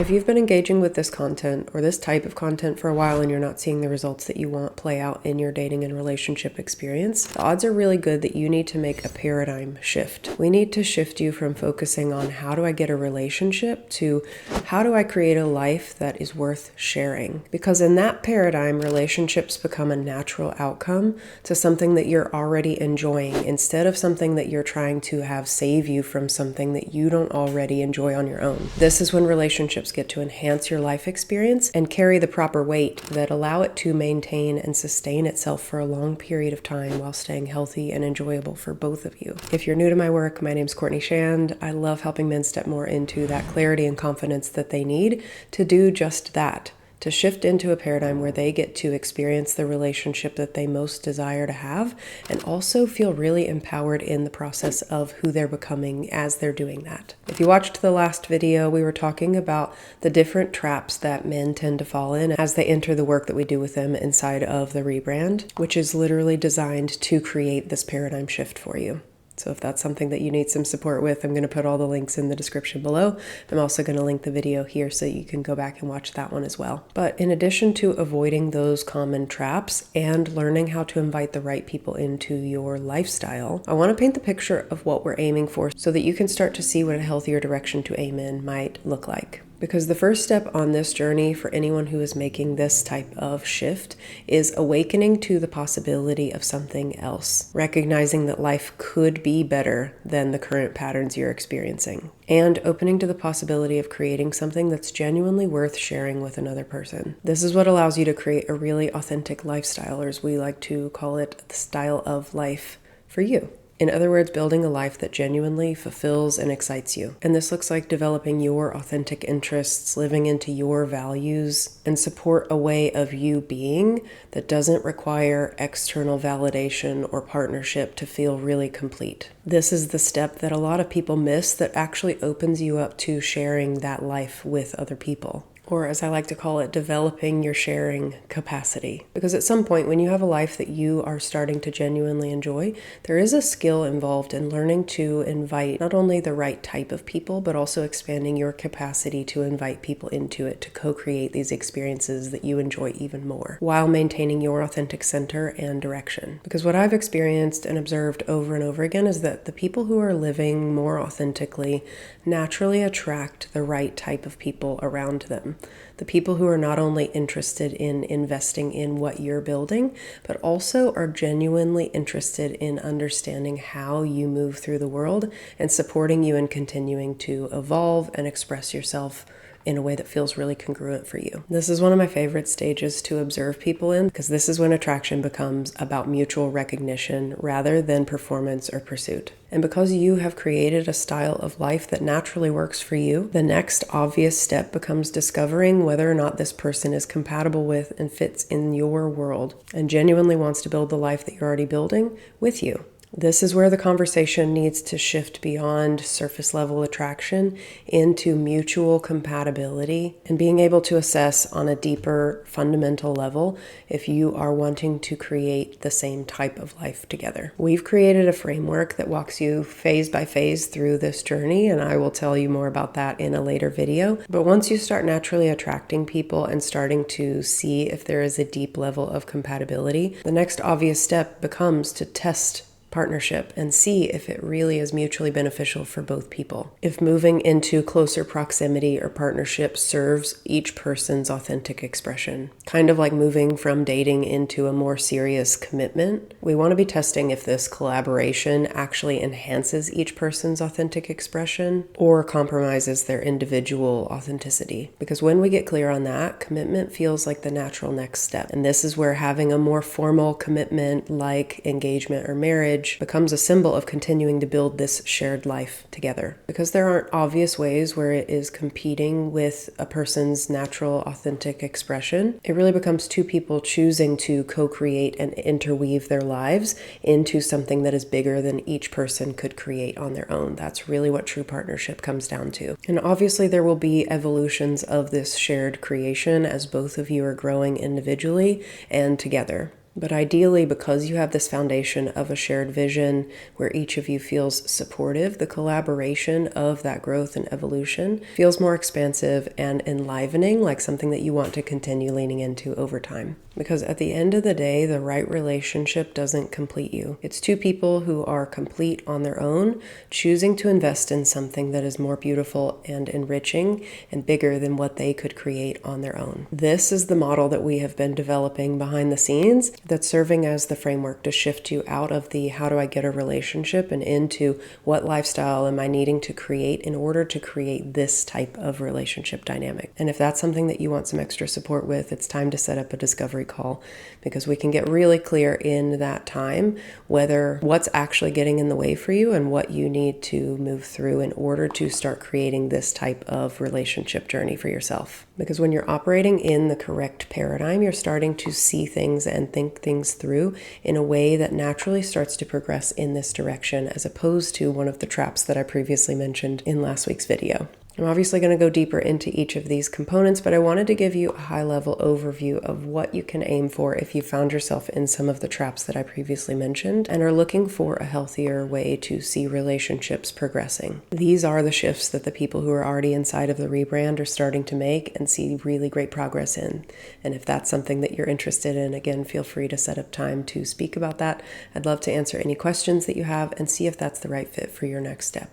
If you've been engaging with this content or this type of content for a while and you're not seeing the results that you want play out in your dating and relationship experience, the odds are really good that you need to make a paradigm shift. We need to shift you from focusing on how do I get a relationship to how do I create a life that is worth sharing? Because in that paradigm, relationships become a natural outcome to something that you're already enjoying instead of something that you're trying to have save you from something that you don't already enjoy on your own. This is when relationships get to enhance your life experience and carry the proper weight that allow it to maintain and sustain itself for a long period of time while staying healthy and enjoyable for both of you. If you're new to my work, my name's Courtney Shand. I love helping men step more into that clarity and confidence that they need to do just that. To shift into a paradigm where they get to experience the relationship that they most desire to have and also feel really empowered in the process of who they're becoming as they're doing that. If you watched the last video, we were talking about the different traps that men tend to fall in as they enter the work that we do with them inside of the Rebrand, which is literally designed to create this paradigm shift for you. So if that's something that you need some support with, I'm going to put all the links in the description below. I'm also going to link the video here so you can go back and watch that one as well. But in addition to avoiding those common traps and learning how to invite the right people into your lifestyle, I want to paint the picture of what we're aiming for so that you can start to see what a healthier direction to aim in might look like. Because the first step on this journey for anyone who is making this type of shift is awakening to the possibility of something else, recognizing that life could be better than the current patterns you're experiencing, and opening to the possibility of creating something that's genuinely worth sharing with another person. This is what allows you to create a really authentic lifestyle, or as we like to call it, the style of life for you. In other words, building a life that genuinely fulfills and excites you. And this looks like developing your authentic interests, living into your values, and support a way of you being that doesn't require external validation or partnership to feel really complete. This is the step that a lot of people miss that actually opens you up to sharing that life with other people. Or as I like to call it, developing your sharing capacity. Because at some point when you have a life that you are starting to genuinely enjoy, there is a skill involved in learning to invite not only the right type of people, but also expanding your capacity to invite people into it, to co-create these experiences that you enjoy even more, while maintaining your authentic center and direction. Because what I've experienced and observed over and over again is that the people who are living more authentically naturally attract the right type of people around them. The people who are not only interested in investing in what you're building, but also are genuinely interested in understanding how you move through the world and supporting you in continuing to evolve and express yourself in a way that feels really congruent for you. This is one of my favorite stages to observe people in, because this is when attraction becomes about mutual recognition rather than performance or pursuit. And because you have created a style of life that naturally works for you, the next obvious step becomes discovering whether or not this person is compatible with and fits in your world and genuinely wants to build the life that you're already building with you. This is where the conversation needs to shift beyond surface level attraction into mutual compatibility and being able to assess on a deeper fundamental level if you are wanting to create the same type of life together. We've created a framework that walks you phase by phase through this journey, and I will tell you more about that in a later video. But once you start naturally attracting people and starting to see if there is a deep level of compatibility, the next obvious step becomes to test partnership and see if it really is mutually beneficial for both people. If moving into closer proximity or partnership serves each person's authentic expression, kind of like moving from dating into a more serious commitment, we want to be testing if this collaboration actually enhances each person's authentic expression or compromises their individual authenticity. Because when we get clear on that, commitment feels like the natural next step. And this is where having a more formal commitment like engagement or marriage becomes a symbol of continuing to build this shared life together. Because there aren't obvious ways where it is competing with a person's natural, authentic expression, it really becomes two people choosing to co-create and interweave their lives into something that is bigger than each person could create on their own. That's really what true partnership comes down to. And obviously there will be evolutions of this shared creation as both of you are growing individually and together. But ideally, because you have this foundation of a shared vision where each of you feels supportive, the collaboration of that growth and evolution feels more expansive and enlivening, like something that you want to continue leaning into over time. Because at the end of the day, the right relationship doesn't complete you. It's two people who are complete on their own, choosing to invest in something that is more beautiful and enriching and bigger than what they could create on their own. This is the model that we have been developing behind the scenes that's serving as the framework to shift you out of the how do I get a relationship and into what lifestyle am I needing to create in order to create this type of relationship dynamic. And if that's something that you want some extra support with, it's time to set up a discovery call, because we can get really clear in that time whether what's actually getting in the way for you and what you need to move through in order to start creating this type of relationship journey for yourself. Because when you're operating in the correct paradigm, you're starting to see things and think things through in a way that naturally starts to progress in this direction, as opposed to one of the traps that I previously mentioned in last week's video. I'm obviously going to go deeper into each of these components, but I wanted to give you a high-level overview of what you can aim for if you found yourself in some of the traps that I previously mentioned and are looking for a healthier way to see relationships progressing. These are the shifts that the people who are already inside of the rebrand are starting to make and see really great progress in. And if that's something that you're interested in, again, feel free to set up time to speak about that. I'd love to answer any questions that you have and see if that's the right fit for your next step.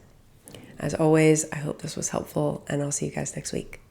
As always, I hope this was helpful, and I'll see you guys next week.